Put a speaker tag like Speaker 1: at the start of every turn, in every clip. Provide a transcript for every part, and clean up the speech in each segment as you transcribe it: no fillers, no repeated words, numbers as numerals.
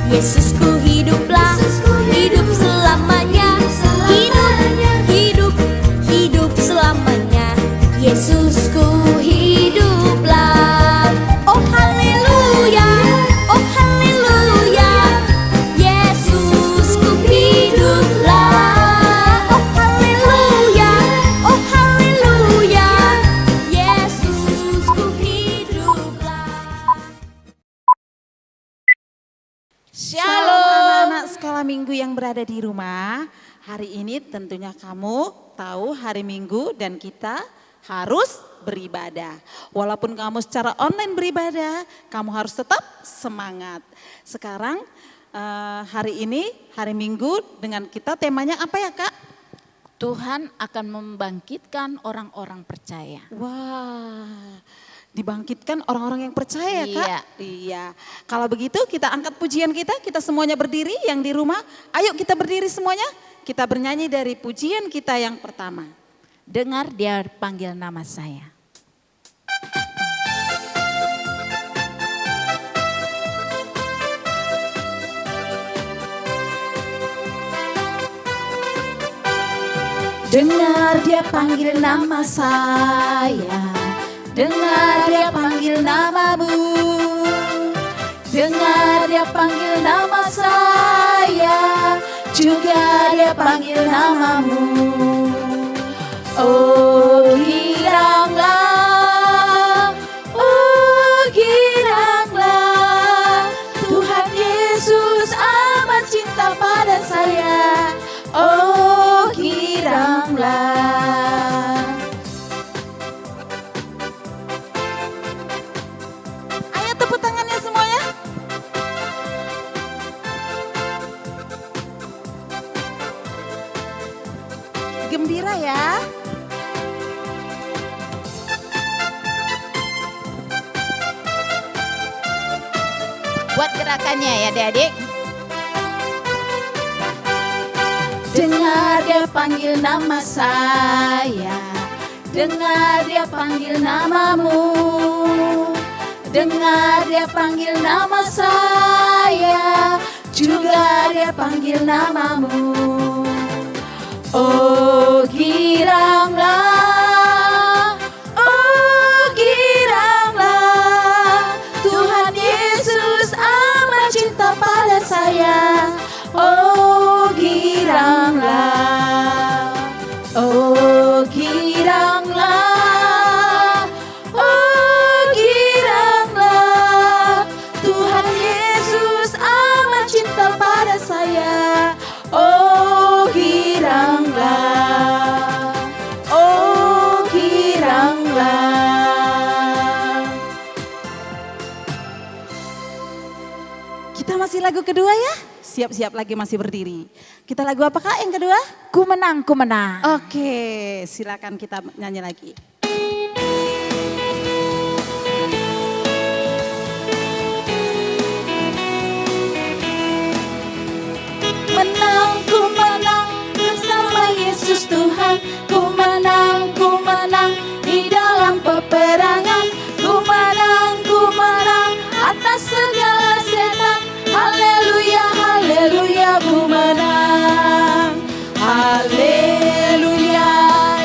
Speaker 1: Yesusku hiduplah, hidup selamanya. Hidup, hidup selamanya. Yesusku hiduplah. Oh haleluya, oh haleluya. Yesusku hiduplah. Oh haleluya, oh haleluya. Yesusku hiduplah.
Speaker 2: Shalom anak-anak sekolah minggu yang berada di rumah. Hari ini tentunya kamu tahu hari Minggu dan kita harus beribadah. Walaupun kamu secara online beribadah, kamu harus tetap semangat. Sekarang hari ini hari Minggu dengan kita temanya apa ya Kak?
Speaker 3: Tuhan akan membangkitkan orang-orang percaya.
Speaker 2: Wah, dibangkitkan orang-orang yang percaya ya Kak?
Speaker 3: Iya.
Speaker 2: Iya. Kalau begitu kita angkat pujian kita semuanya berdiri yang di rumah. Ayo kita berdiri semuanya, kita bernyanyi dari pujian kita yang pertama.
Speaker 3: Dengar dia panggil nama saya.
Speaker 2: Dengar dia panggil nama saya, dengar dia panggil namamu. Dengar dia panggil nama saya, juga dia panggil namamu. Oh giranglah, Tuhan Yesus amat cinta pada saya. Oh giranglah. Ayo tepuk tangannya semuanya. Gembira ya.
Speaker 3: Buat gerakannya ya adik-adik.
Speaker 2: Dengar dia panggil nama saya, dengar dia panggil namamu. Dengar dia panggil nama saya, juga dia panggil namamu. Oh giranglah, Tuhan Yesus amat cinta pada saya. Oh giranglah, oh giranglah, Tuhan Yesus amat cinta pada saya. Oh giranglah, oh giranglah. Kita masih lagu kedua ya? Siap-siap lagi masih berdiri. Kita lagu apa Kak yang kedua?
Speaker 3: Ku menang, ku menang.
Speaker 2: Oke, silakan kita nyanyi lagi. Menang, ku menang bersama Yesus Tuhan. Ku menang di dalam peperangan. Ku menang atas segala setan. Haleluya, haleluya, ku menang. Haleluya,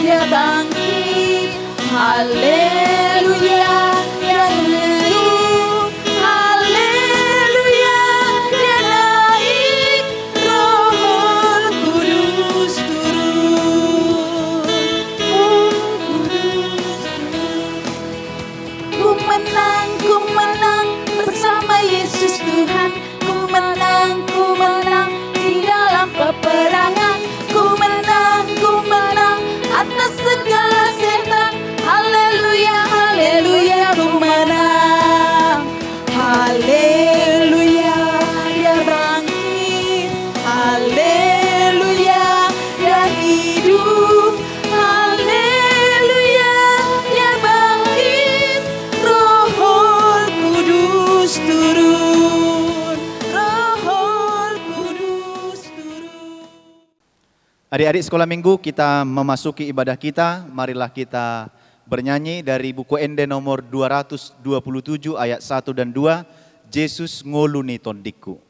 Speaker 2: dia bangkit. Haleluya, dia hidup. Haleluya, dia naik. Roh Kudus turun. Roh Kudus turun. Ku menang bersama Yesus Tuhan. Ku menang di dalam peperangan. Ku menang atas segala setan. Haleluya, haleluya, ku menang. Haleluya, dia bangkit. Haleluya, dia hidup. Haleluya, dia bangkit. Roh Kudus turun. Roh Kudus turun.
Speaker 4: Adik-adik sekolah minggu, kita memasuki ibadah kita. Marilah kita bernyanyi dari buku Ende nomor 227 ayat 1 dan 2. Yesus ngoluni tondiku.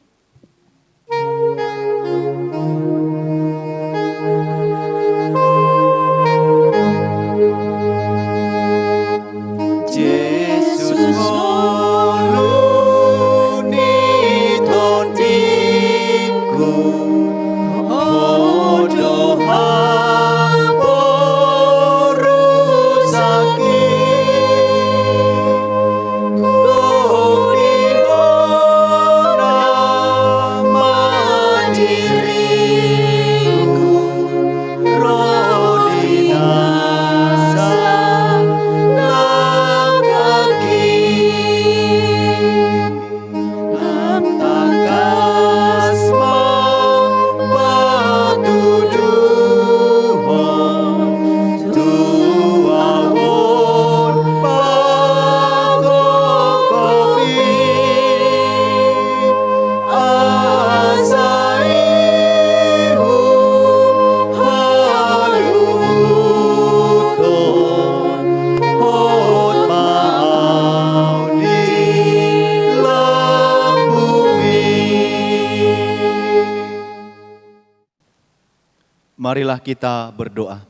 Speaker 4: Marilah kita berdoa.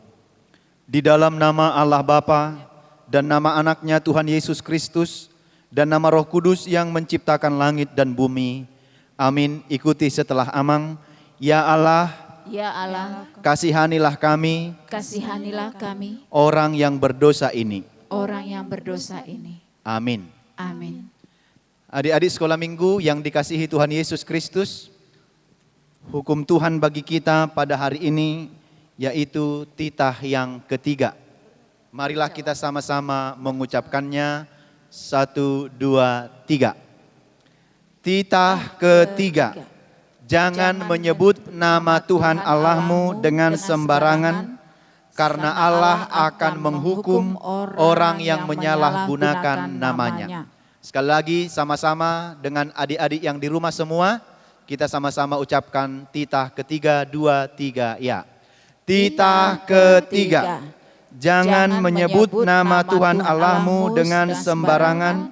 Speaker 4: Di dalam nama Allah Bapa dan nama anaknya Tuhan Yesus Kristus dan nama Roh Kudus yang menciptakan langit dan bumi. Amin. Ikuti setelah amang. Ya Allah,
Speaker 3: Ya Allah,
Speaker 4: kasihanilah kami,
Speaker 3: kasihanilah kami,
Speaker 4: orang yang berdosa ini.
Speaker 3: orang yang berdosa ini.
Speaker 4: Amin.
Speaker 3: Amin.
Speaker 4: Adik-adik sekolah minggu yang dikasihi Tuhan Yesus Kristus, hukum Tuhan bagi kita pada hari ini yaitu titah yang ketiga. Marilah kita sama-sama mengucapkannya. 1, 2, 3. Titah ketiga. Jangan menyebut nama Tuhan Allahmu dengan sembarangan, karena Allah akan menghukum orang yang menyalahgunakan namanya. Sekali lagi sama-sama dengan adik-adik yang di rumah semua, kita sama-sama ucapkan titah ketiga, 2, 3, ya. Titah ketiga. Jangan menyebut nama Tuhan Allahmu dengan sembarangan,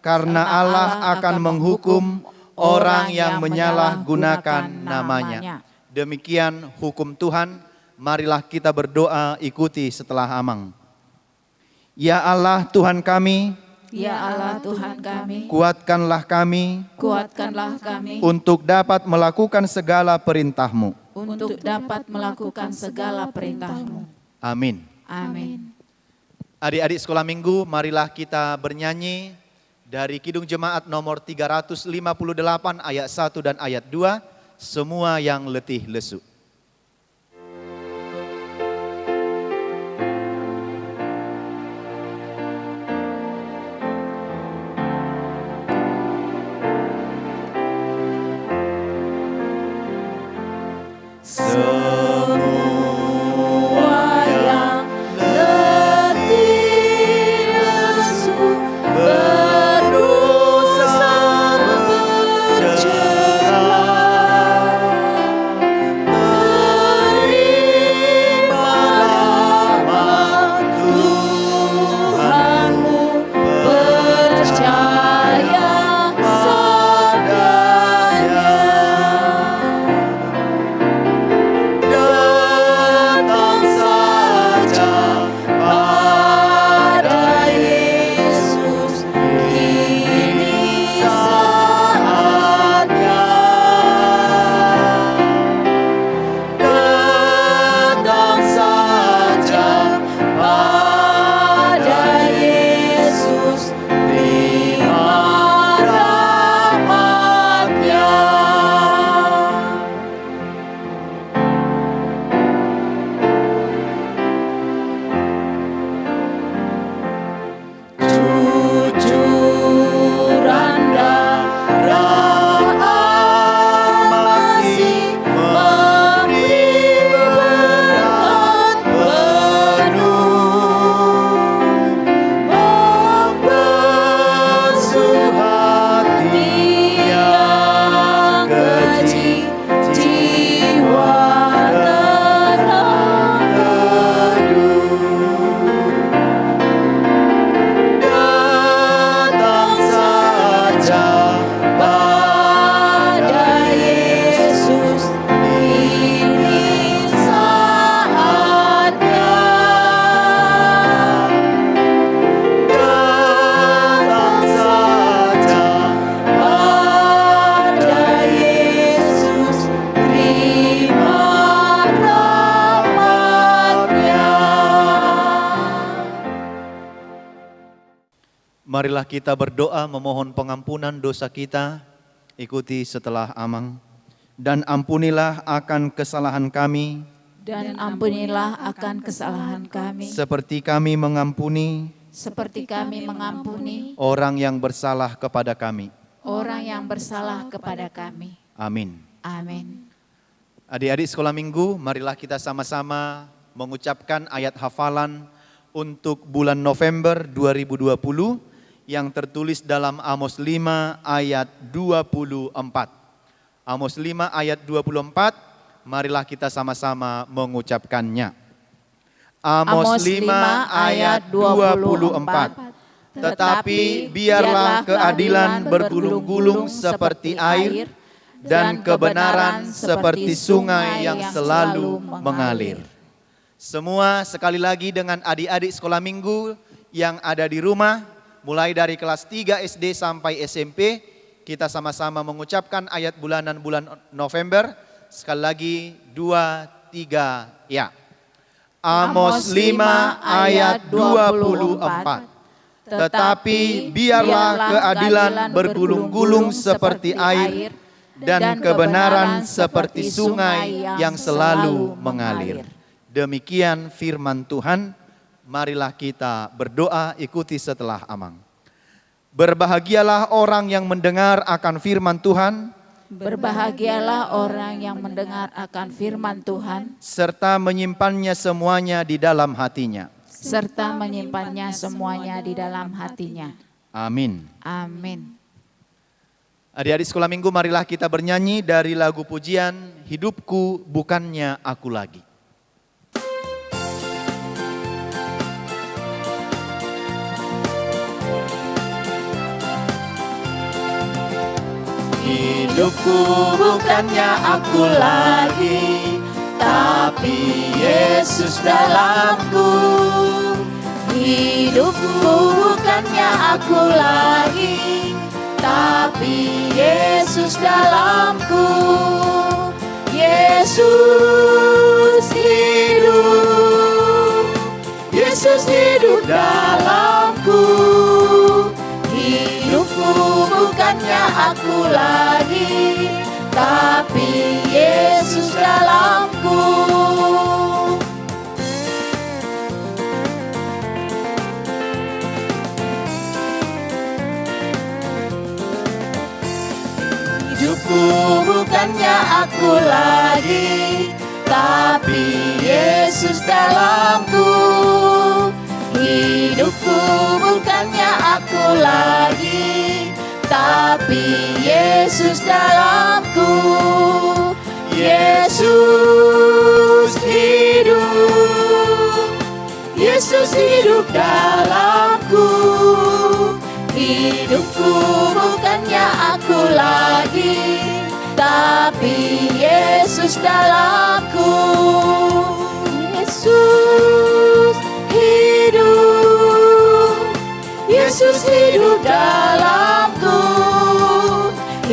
Speaker 4: karena Allah akan menghukum orang yang menyalahgunakan namanya. Demikian hukum Tuhan. Marilah kita berdoa, ikuti setelah amang. Ya Allah Tuhan kami,
Speaker 3: Ya Allah Tuhan kami,
Speaker 4: kuatkanlah kami
Speaker 3: kuatkanlah kami
Speaker 4: untuk dapat melakukan segala perintah-Mu.
Speaker 3: untuk dapat melakukan segala perintah-Mu.
Speaker 4: Amin.
Speaker 3: Amin.
Speaker 4: Adik-adik sekolah minggu, marilah kita bernyanyi dari Kidung Jemaat nomor 358 ayat 1 dan ayat 2, semua yang letih lesu.
Speaker 1: Semua yang letih lesu berdosa bercerai, terimalah rahmat Tuhanmu, percaya padanya. Datang saja pada Yesus, ini saatnya. Datang saja pada Yesus, terima rahmat-Nya. Cucuran darah Al-Masih memberi berkat penuh, membasuh hati yang kecil, jiwa terang teduh. Datang saja pada Yesus, ini saatnya. Datang saja pada Yesus, terima rahmat-Nya.
Speaker 4: Marilah kita berdoa memohon pengampunan dosa kita. Ikuti setelah amang. Dan ampunilah akan kesalahan kami,
Speaker 3: Dan ampunilah akan kesalahan kami,
Speaker 4: seperti kami mengampuni
Speaker 3: seperti kami mengampuni
Speaker 4: orang yang bersalah kepada kami.
Speaker 3: orang yang bersalah kepada kami.
Speaker 4: Amin.
Speaker 3: Amin.
Speaker 4: Adik-adik sekolah minggu, marilah kita sama-sama mengucapkan ayat hafalan untuk bulan November 2020 yang tertulis dalam Amos 5 ayat 24. Amos 5 ayat 24, marilah kita sama-sama mengucapkannya. Amos 5 ayat 24. Tetapi biarlah keadilan bergulung-gulung seperti air, dan kebenaran seperti sungai yang selalu mengalir. Semua sekali lagi dengan adik-adik sekolah minggu yang ada di rumah, mulai dari kelas 3 SD sampai SMP, kita sama-sama mengucapkan ayat bulanan bulan November. Sekali lagi, 2, 3, ya. Amos 5 ayat 24. Tetapi biarlah keadilan bergulung-gulung seperti air dan kebenaran seperti sungai yang selalu mengalir. Demikian firman Tuhan. Marilah kita berdoa, ikuti setelah Amang. Berbahagialah orang yang mendengar akan firman Tuhan,
Speaker 3: Berbahagialah orang yang mendengar akan firman Tuhan,
Speaker 4: serta menyimpannya semuanya di dalam hatinya.
Speaker 3: serta menyimpannya semuanya di dalam hatinya.
Speaker 4: Amin.
Speaker 3: Amin.
Speaker 4: Adik-adik sekolah minggu, marilah kita bernyanyi dari lagu pujian Hidupku Bukannya Aku Lagi.
Speaker 1: Hidupku bukannya aku lagi, tapi Yesus dalamku. Hidupku bukannya aku lagi, tapi Yesus dalamku. Yesus hidup, Yesus hidup dalamku. Hidupku bukannya aku lagi, tapi Yesus dalamku. Hidupku bukannya aku lagi, tapi Yesus dalamku. Hidupku bukannya aku lagi, tapi Yesus dalamku. Yesus hidup, Yesus hidup dalamku. Hidupku bukannya aku lagi, tapi Yesus dalamku. Yesus hidup, Yesus hidup dalamku.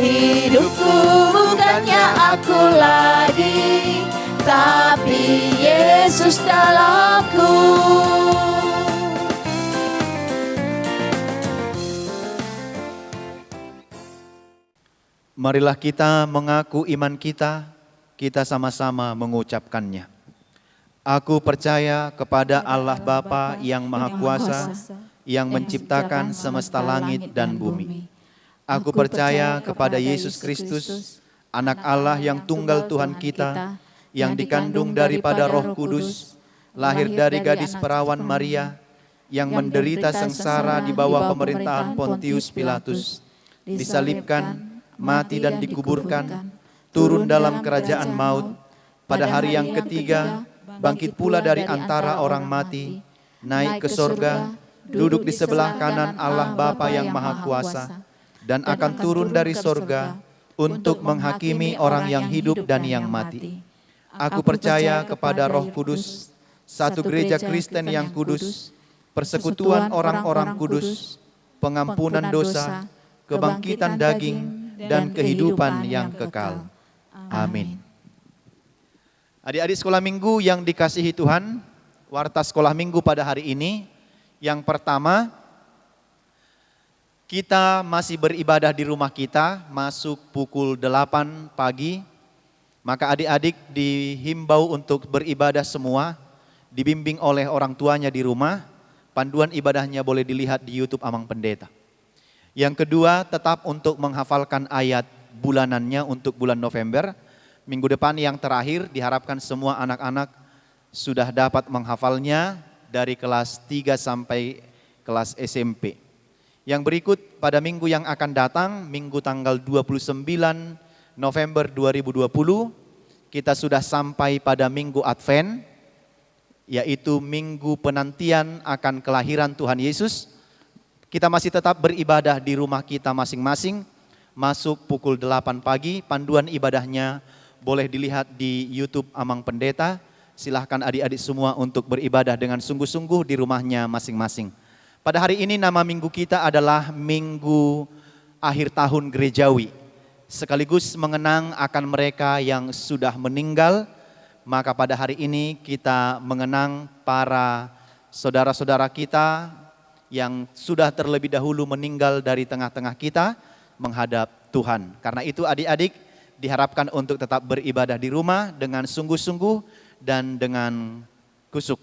Speaker 1: Hidupku bukannya aku lagi, tapi Yesus dalamku.
Speaker 4: Marilah kita mengaku iman kita, kita sama-sama mengucapkannya. Aku percaya kepada Allah Bapa yang Maha Kuasa, yang menciptakan semesta langit dan bumi. Aku percaya kepada Yesus Kristus, Anak Allah yang tunggal Tuhan kita, yang dikandung daripada Roh Kudus, lahir dari gadis perawan Maria, yang menderita sengsara di bawah pemerintahan Pontius Pilatus, disalibkan, mati dan dikuburkan, turun dalam kerajaan maut, pada hari yang ketiga, bangkit pula dari antara orang mati, naik ke sorga, duduk di sebelah kanan Allah Bapa yang Maha Kuasa, dan akan turun dari sorga untuk menghakimi orang yang hidup dan yang mati. Aku percaya kepada Roh Kudus, satu gereja Kristen yang kudus, persekutuan orang-orang kudus, pengampunan dosa, kebangkitan daging, dan kehidupan yang kekal. Amin. Adik-adik sekolah minggu yang dikasihi Tuhan, warta sekolah minggu pada hari ini, yang pertama, kita masih beribadah di rumah kita, masuk pukul 8 pagi, maka adik-adik dihimbau untuk beribadah semua, dibimbing oleh orang tuanya di rumah, panduan ibadahnya boleh dilihat di YouTube Amang Pendeta. Yang kedua, tetap untuk menghafalkan ayat bulanannya untuk bulan November. Minggu depan yang terakhir diharapkan semua anak-anak sudah dapat menghafalnya dari kelas 3 sampai kelas SMP. Yang berikut pada minggu yang akan datang, minggu tanggal 29 November 2020, kita sudah sampai pada minggu Advent, yaitu minggu penantian akan kelahiran Tuhan Yesus. Kita masih tetap beribadah di rumah kita masing-masing. masuk pukul 8 pagi. Panduan ibadahnya boleh dilihat di YouTube Amang Pendeta. Silahkan adik-adik semua untuk beribadah dengan sungguh-sungguh di rumahnya masing-masing. Pada hari ini nama minggu kita adalah Minggu Akhir Tahun Gerejawi. Sekaligus mengenang akan mereka yang sudah meninggal. Maka pada hari ini kita mengenang para saudara-saudara kita yang sudah terlebih dahulu meninggal dari tengah-tengah kita menghadap Tuhan. Karena itu adik-adik diharapkan untuk tetap beribadah di rumah dengan sungguh-sungguh dan dengan kusuk.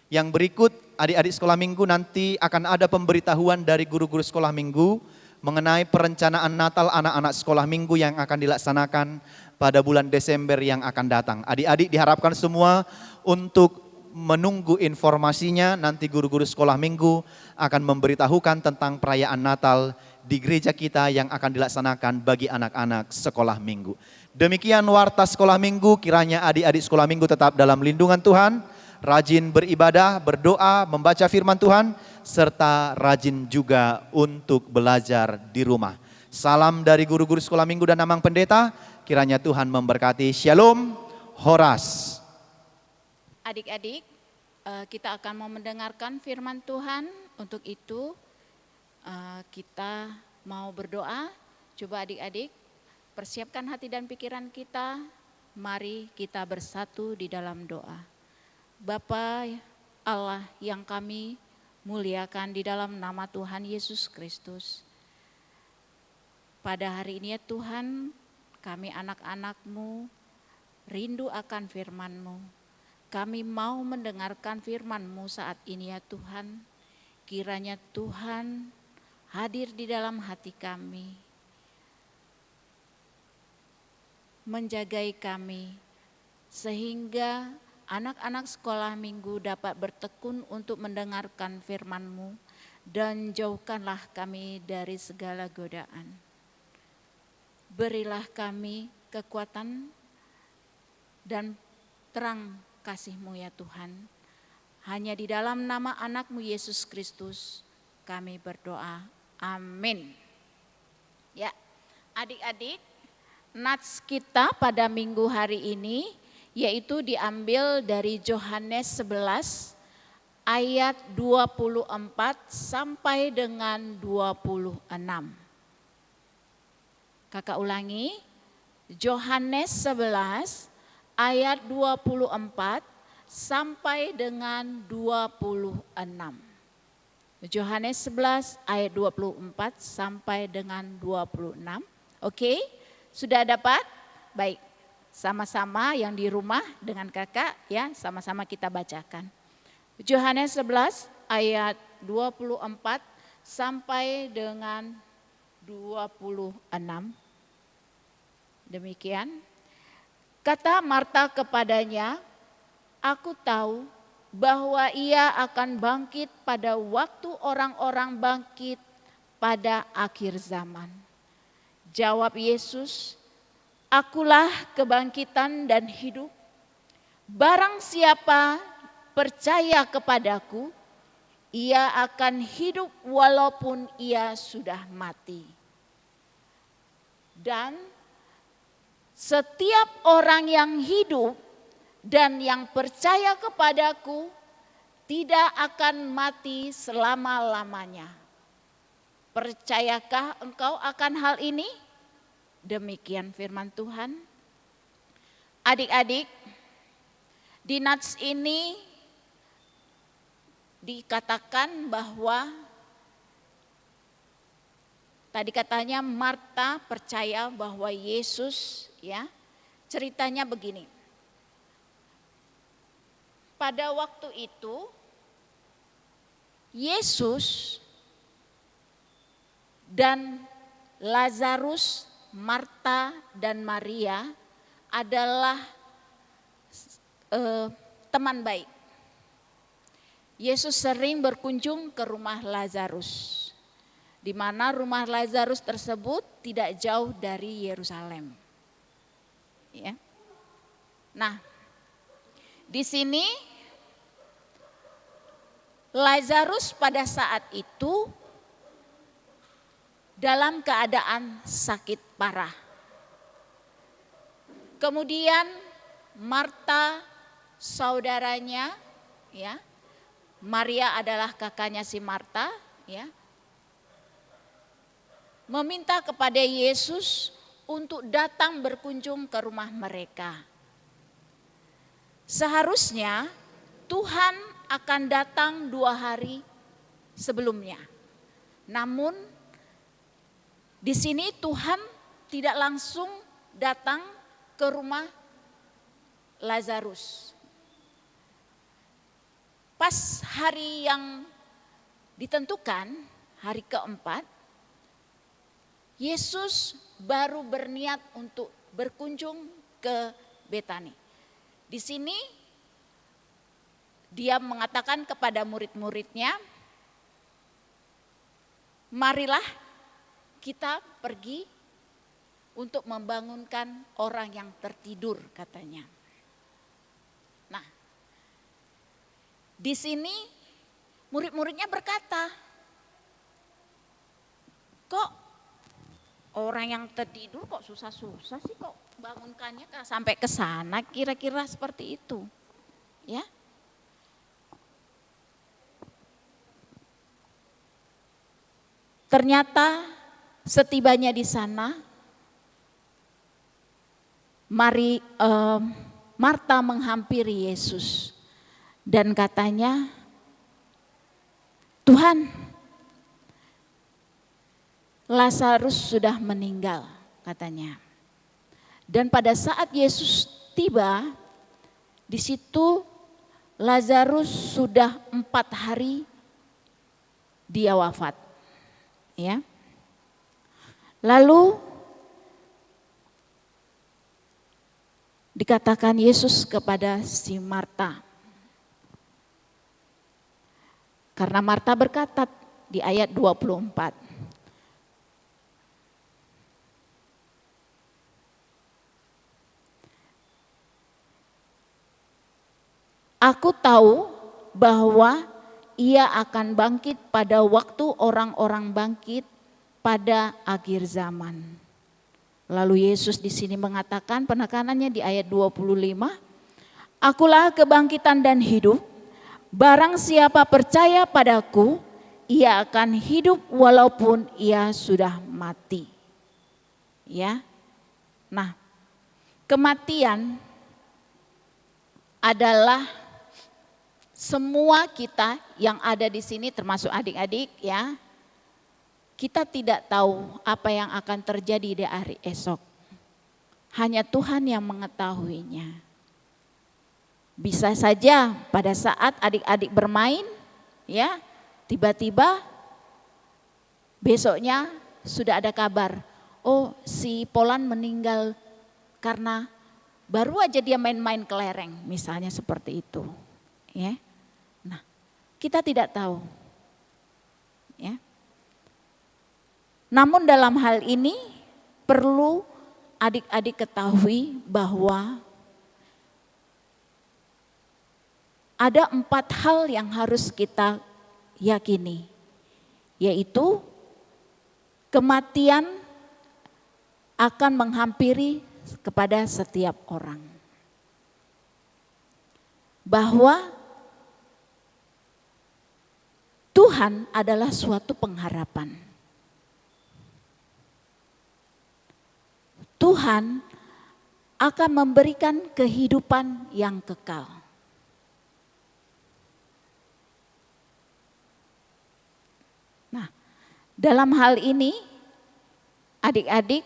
Speaker 4: Yang berikut adik-adik sekolah minggu nanti akan ada pemberitahuan dari guru-guru sekolah minggu mengenai perencanaan Natal anak-anak sekolah minggu yang akan dilaksanakan pada bulan Desember yang akan datang. Adik-adik diharapkan semua untuk menunggu informasinya. Nanti guru-guru sekolah minggu akan memberitahukan tentang perayaan Natal di gereja kita yang akan dilaksanakan bagi anak-anak sekolah minggu. Demikian warta sekolah minggu, kiranya adik-adik sekolah minggu tetap dalam lindungan Tuhan, rajin beribadah, berdoa, membaca firman Tuhan, serta rajin juga untuk belajar di rumah. Salam dari guru-guru sekolah minggu dan Amang Pendeta, kiranya Tuhan memberkati. Shalom, Horas.
Speaker 3: Adik-adik, kita akan mau mendengarkan firman Tuhan. Untuk itu kita mau berdoa. Coba adik-adik persiapkan hati dan pikiran kita. Mari kita bersatu di dalam doa. Bapa Allah yang kami muliakan di dalam nama Tuhan Yesus Kristus. Pada hari ini ya Tuhan, kami anak-anak-Mu rindu akan firman-Mu. Kami mau mendengarkan firman-Mu saat ini ya Tuhan. Kiranya Tuhan hadir di dalam hati kami. Menjagai kami sehingga anak-anak sekolah minggu dapat bertekun untuk mendengarkan firman-Mu. Dan jauhkanlah kami dari segala godaan. Berilah kami kekuatan dan terang kasih-Mu ya Tuhan. Hanya di dalam nama anak-Mu Yesus Kristus kami berdoa. Amin. Ya, adik-adik, nats kita pada minggu hari ini yaitu diambil dari Yohanes 11 ayat 24 sampai dengan 26. Kakak ulangi, Yohanes 11 ayat 24 sampai dengan 26. Yohanes 11 ayat 24 sampai dengan 26. Oke, sudah dapat? Baik, sama-sama yang di rumah dengan kakak ya, sama-sama kita bacakan. Yohanes 11 ayat 24 sampai dengan 26. Demikian. Kata Marta kepadanya, "Aku tahu bahwa ia akan bangkit pada waktu orang-orang bangkit pada akhir zaman." Jawab Yesus, "Akulah kebangkitan dan hidup. Barang siapa percaya kepadaku, ia akan hidup walaupun ia sudah mati. Dan setiap orang yang hidup dan yang percaya kepadaku tidak akan mati selama-lamanya." Percayakah engkau akan hal ini? Demikian firman Tuhan. Adik-adik, di nats ini dikatakan bahwa tadi katanya Marta percaya bahwa Yesus, ya, ceritanya begini. Pada waktu itu Yesus dan Lazarus, Marta dan Maria adalah teman baik. Yesus sering berkunjung ke rumah Lazarus, di mana rumah Lazarus tersebut tidak jauh dari Yerusalem. Ya. Nah, di sini Lazarus pada saat itu dalam keadaan sakit parah. Kemudian Marta saudaranya, ya, Maria adalah kakaknya si Marta, ya, meminta kepada Yesus untuk datang berkunjung ke rumah mereka. Seharusnya Tuhan akan datang 2 hari sebelumnya. Namun di sini Tuhan tidak langsung datang ke rumah Lazarus. Pas hari yang ditentukan, hari keempat, Yesus baru berniat untuk berkunjung ke Betani. Di sini dia mengatakan kepada murid-muridnya, marilah kita pergi untuk membangunkan orang yang tertidur, katanya. Nah, di sini murid-muridnya berkata, kok orang yang tertidur kok susah-susah sih, kok bangunkannya sampai ke sana, kira-kira seperti itu. Ya. Ternyata setibanya di sana, Marta menghampiri Yesus dan katanya, Tuhan, Lazarus sudah meninggal, katanya. Dan pada saat Yesus tiba, di situ Lazarus sudah 4 hari dia wafat. Ya. Lalu dikatakan Yesus kepada si Marta. Karena Marta berkata di ayat 24. Aku tahu bahwa ia akan bangkit pada waktu orang-orang bangkit pada akhir zaman. Lalu Yesus di sini mengatakan, penekanannya di ayat 25, akulah kebangkitan dan hidup, barang siapa percaya padaku, ia akan hidup walaupun ia sudah mati. Ya. Nah, kematian adalah semua kita yang ada di sini termasuk adik-adik, ya. Kita tidak tahu apa yang akan terjadi di hari esok. Hanya Tuhan yang mengetahuinya. Bisa saja pada saat adik-adik bermain, ya, tiba-tiba besoknya sudah ada kabar, oh si Polan meninggal karena baru aja dia main-main kelereng, misalnya seperti itu. Ya. Nah, kita tidak tahu. Ya. Namun dalam hal ini perlu adik-adik ketahui bahwa ada 4 hal yang harus kita yakini, yaitu kematian akan menghampiri kepada setiap orang. Bahwa Tuhan adalah suatu pengharapan. Tuhan akan memberikan kehidupan yang kekal. Nah, dalam hal ini adik-adik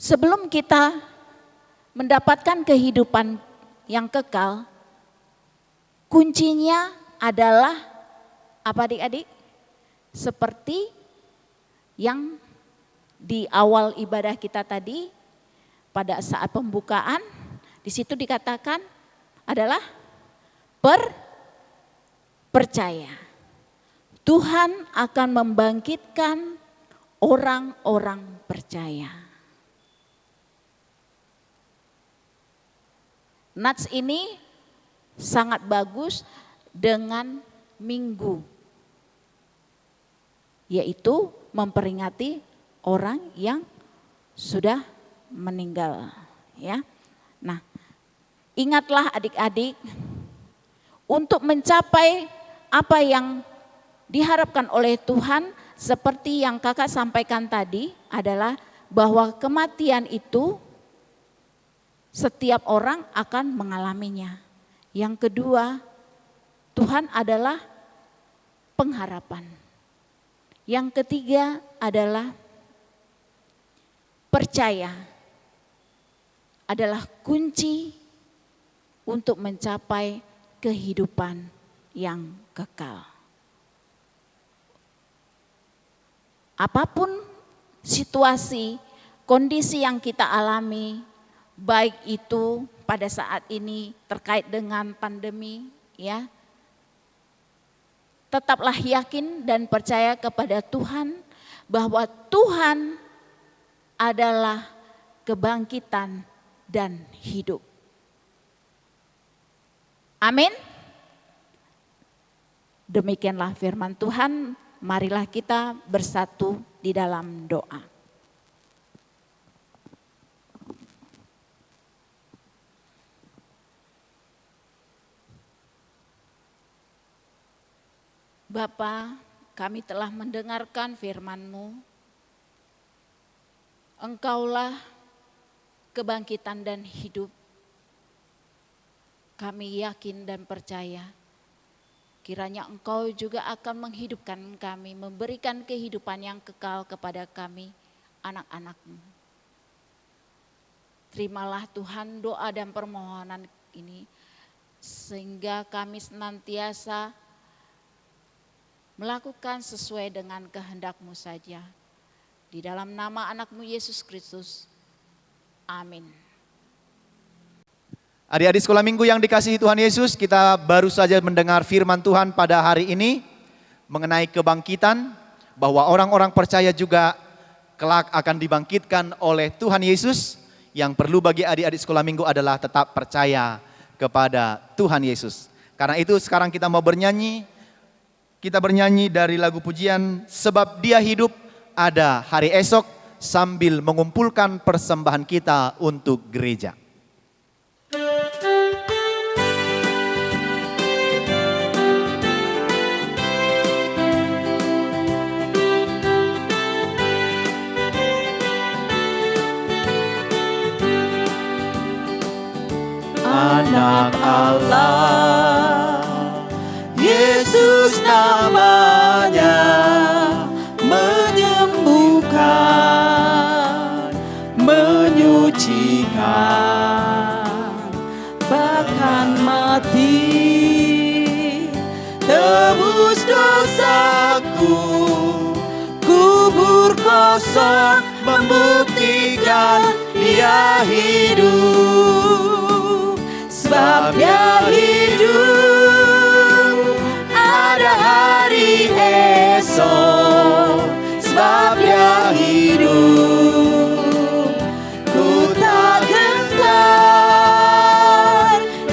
Speaker 3: sebelum kita mendapatkan kehidupan yang kekal, kuncinya adalah apa adik-adik? Seperti yang di awal ibadah kita tadi, pada saat pembukaan, di situ dikatakan adalah percaya. Tuhan akan membangkitkan orang-orang percaya. Nats ini sangat bagus dengan minggu, yaitu memperingati orang yang sudah meninggal, ya. Nah, ingatlah adik-adik, untuk mencapai apa yang diharapkan oleh Tuhan, seperti yang kakak sampaikan tadi, adalah bahwa kematian itu setiap orang akan mengalaminya. Yang kedua, Tuhan adalah pengharapan. Yang ketiga adalah percaya adalah kunci untuk mencapai kehidupan yang kekal. Apapun situasi, kondisi yang kita alami, baik itu pada saat ini terkait dengan pandemi, ya, tetaplah yakin dan percaya kepada Tuhan bahwa Tuhan adalah kebangkitan dan hidup. Amin. Demikianlah firman Tuhan. Marilah kita bersatu di dalam doa. Bapa, kami telah mendengarkan firman-Mu. Engkaulah kebangkitan dan hidup. Kami yakin dan percaya, kiranya Engkau juga akan menghidupkan kami, memberikan kehidupan yang kekal kepada kami, anak-anak-Mu. Terimalah Tuhan doa dan permohonan ini, sehingga kami senantiasa melakukan sesuai dengan kehendak-Mu saja. Di dalam nama anak-Mu Yesus Kristus. Amin.
Speaker 4: Adik-adik sekolah minggu yang dikasihi Tuhan Yesus, kita baru saja mendengar firman Tuhan pada hari ini mengenai kebangkitan, bahwa orang-orang percaya juga kelak akan dibangkitkan oleh Tuhan Yesus. Yang perlu bagi adik-adik sekolah minggu adalah tetap percaya kepada Tuhan Yesus. Karena itu sekarang kita mau bernyanyi, kita bernyanyi dari lagu pujian Sebab Dia Hidup Ada Hari Esok, sambil mengumpulkan persembahan kita untuk gereja.
Speaker 1: Anak Allah, Yesus namanya, menyembuhkan, menyucikan, bahkan mati, tebus dosaku, kubur kosong membuktikan Dia hidup. Sebab Dia hidup, ada hari esok. Sebab Dia hidup, ku tak gentar,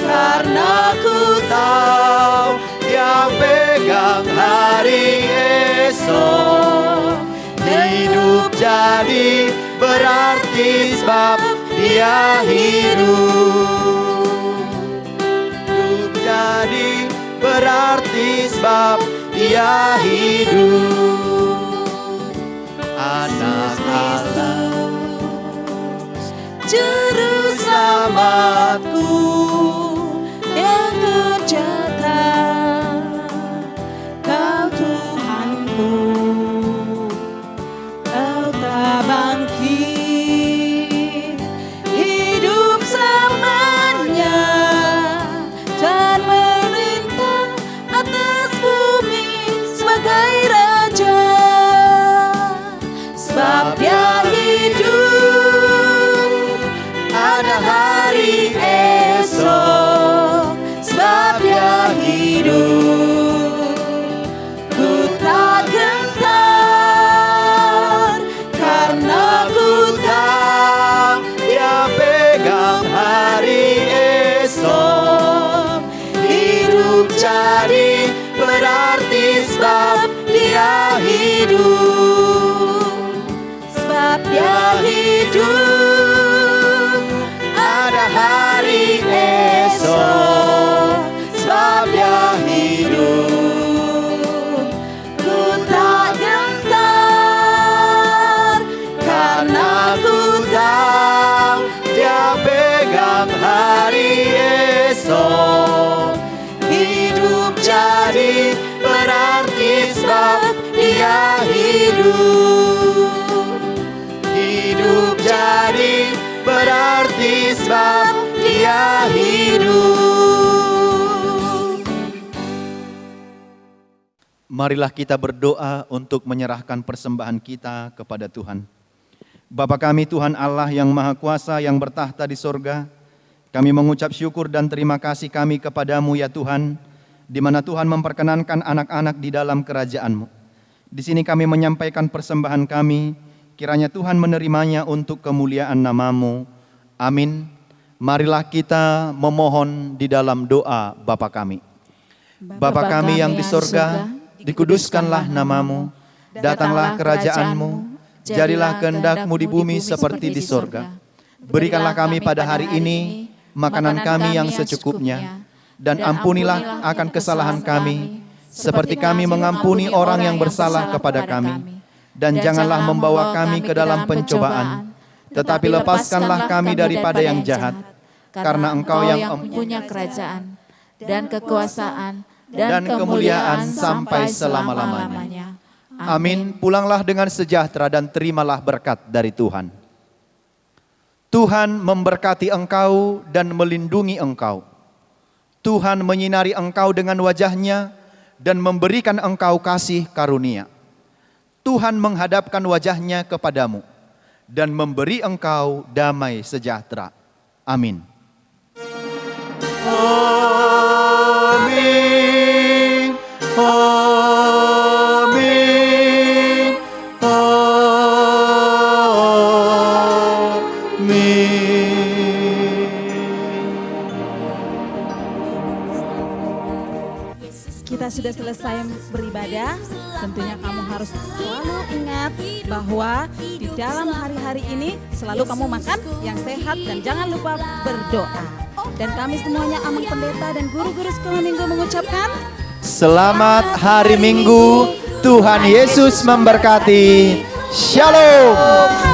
Speaker 1: karena ku tahu Dia pegang hari esok. Hidup jadi berarti sebab Dia hidup. Jadi berarti sebab Dia hidup. Anak Allah, juru selamatku yang kerjakan, Kau Tuhanku, Kau tak bangkit, hidup selamanya dan merintah atas bumi sebagai raja. Sebab Dia hidup, ada hari esok. Sebab Dia
Speaker 4: jadi berarti sebab dia hidup.
Speaker 1: Sebab dia hidup,
Speaker 4: Ada hari esok, sebab dia hidup.
Speaker 1: ku tak gentar,
Speaker 4: Karena ku tahu dia pegang hari esok. Hidup jadi berarti sebab dia hidup. Hidup jadi berarti sebab dia hidup. Marilah kita berdoa untuk menyerahkan persembahan kita kepada Tuhan. Bapa kami Tuhan Allah yang Maha Kuasa yang bertahta di sorga, kami mengucap syukur dan terima kasih kami kepadamu ya Tuhan, di mana Tuhan memperkenankan anak-anak di dalam kerajaan-Mu. Di sini kami menyampaikan persembahan kami, kiranya Tuhan menerimanya untuk kemuliaan nama-Mu. Amin. Marilah kita memohon di dalam doa Bapa kami. Bapa kami yang di sorga, dikuduskanlah nama-Mu, datanglah kerajaan-Mu, jadilah kehendak-Mu di bumi seperti di sorga. Berikanlah kami pada hari ini makanan kami yang secukupnya, dan ampunilah akan kesalahan kami, seperti kami mengampuni orang yang bersalah kepada kami. Dan janganlah membawa kami ke dalam pencobaan, tetapi lepaskanlah kami daripada yang jahat, karena Engkau yang
Speaker 3: punya kerajaan dan kekuasaan
Speaker 4: dan kemuliaan sampai selama-lamanya. Amin. Pulanglah dengan sejahtera dan terimalah berkat dari Tuhan. Tuhan memberkati engkau dan melindungi engkau. Tuhan menyinari engkau dengan wajah-Nya dan memberikan engkau kasih karunia. Tuhan menghadapkan wajah-Nya kepadamu dan memberi engkau damai sejahtera. Amin. Amin. Amin.
Speaker 2: Kita sudah selesai beribadah, tentunya kamu harus selalu ingat bahwa di dalam hari-hari ini selalu kamu makan yang sehat dan jangan lupa berdoa. Dan kami semuanya Amang Pendeta dan guru-guru sekolah minggu mengucapkan
Speaker 4: Selamat hari Minggu, Tuhan Yesus memberkati. Shalom.